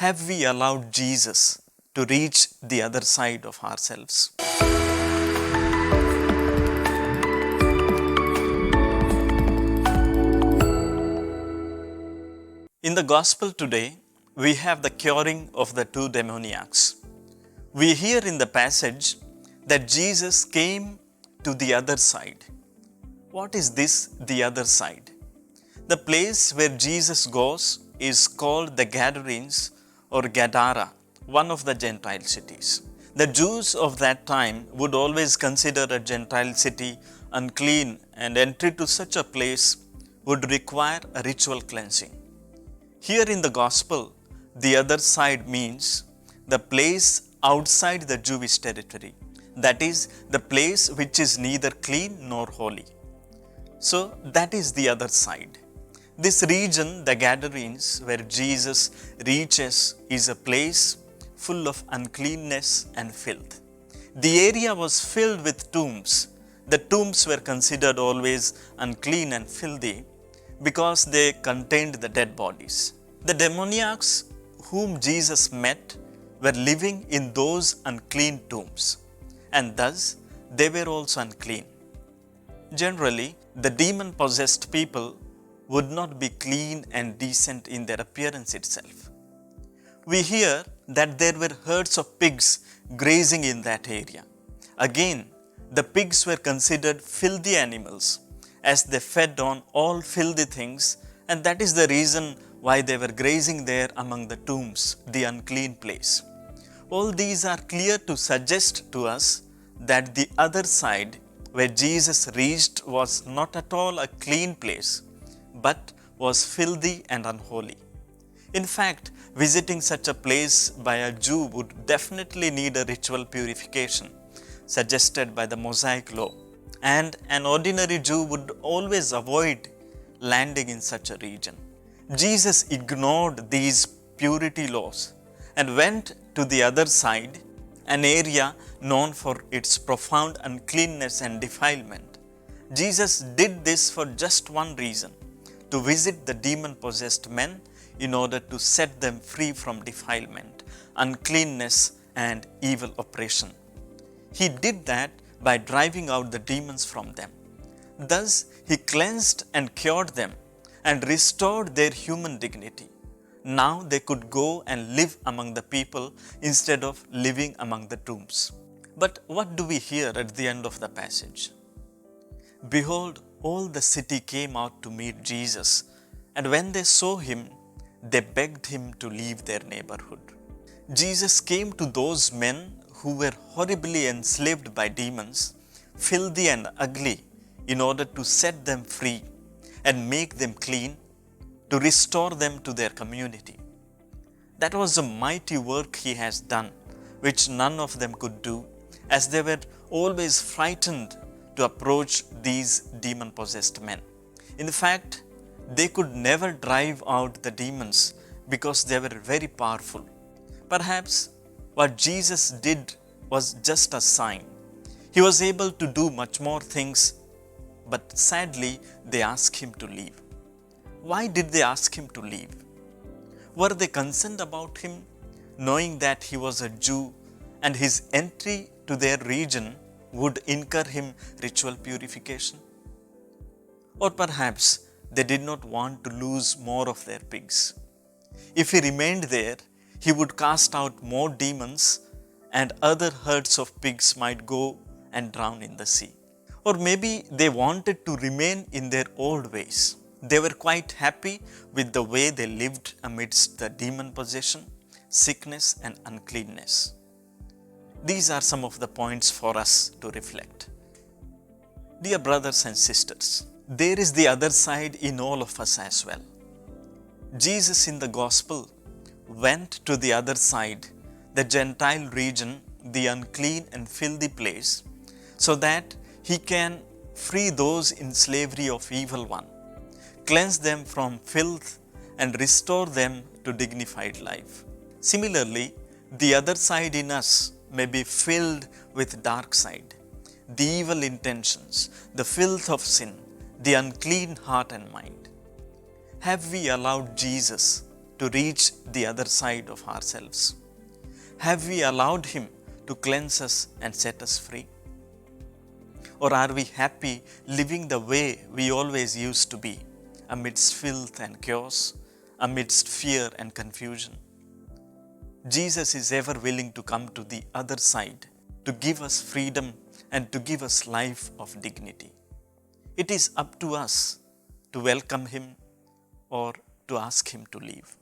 Have we allowed Jesus to reach the other side of ourselves? In the Gospel today, we have the curing of the two demoniacs. We hear in the passage that Jesus came to the other side. What is this, the other side? The place where Jesus goes is called the Gadarenes or Gadara, one of the Gentile cities. The Jews of that time would always consider a Gentile city unclean, and entry to such a place would require a ritual cleansing. Here in the Gospel, the other side means the place outside the Jewish territory, that is, the place which is neither clean nor holy. So, that is the other side. This region, the Gadarenes, where Jesus reaches, is a place full of uncleanness and filth. The area was filled with tombs. The tombs were considered always unclean and filthy because they contained the dead bodies. The demoniacs whom Jesus met were living in those unclean tombs, and thus they were also unclean. Generally, the demon-possessed people would not be clean and decent in their appearance itself. We hear that there were herds of pigs grazing in that area. Again, the pigs were considered filthy animals as they fed on all filthy things, and that is the reason why they were grazing there among the tombs, the unclean place. All these are clear to suggest to us that the other side where Jesus reached was not at all a clean place, but was filthy and unholy. In fact, visiting such a place by a Jew would definitely need a ritual purification suggested by the Mosaic law, and an ordinary Jew would always avoid landing in such a region. Jesus ignored these purity laws and went to the other side, an area known for its profound uncleanness and defilement. Jesus did this for just one reason: to visit the demon-possessed men in order to set them free from defilement, uncleanness, and evil oppression. He did that by driving out the demons from them. Thus, he cleansed and cured them and restored their human dignity. Now they could go and live among the people instead of living among the tombs. But what do we hear at the end of the passage? Behold, all the city came out to meet Jesus, and when they saw him, they begged him to leave their neighborhood. Jesus came to those men who were horribly enslaved by demons, filthy and ugly, in order to set them free and make them clean, to restore them to their community. That was a mighty work he has done, which none of them could do, as they were always frightened to approach these demon-possessed men. In fact, they could never drive out the demons because they were very powerful. Perhaps what Jesus did was just a sign. He was able to do much more things, but sadly they asked him to leave. Why did they ask him to leave? Were they concerned about him, knowing that he was a Jew and his entry to their region would incur him ritual purification? Or perhaps they did not want to lose more of their pigs. If he remained there, he would cast out more demons, and other herds of pigs might go and drown in the sea. Or maybe they wanted to remain in their old ways. They were quite happy with the way they lived amidst the demon possession, sickness, and uncleanness. These are some of the points for us to reflect. Dear brothers and sisters, there is the other side in all of us as well. Jesus in the Gospel went to the other side, the Gentile region, the unclean and filthy place, so that he can free those in slavery of evil one, cleanse them from filth, and restore them to dignified life. Similarly, the other side in us may be filled with dark side, the evil intentions, the filth of sin, the unclean heart and mind. Have we allowed Jesus to reach the other side of ourselves? Have we allowed Him to cleanse us and set us free? Or are we happy living the way we always used to be, amidst filth and chaos, amidst fear and confusion? Jesus is ever willing to come to the other side, to give us freedom and to give us life of dignity. It is up to us to welcome Him or to ask Him to leave.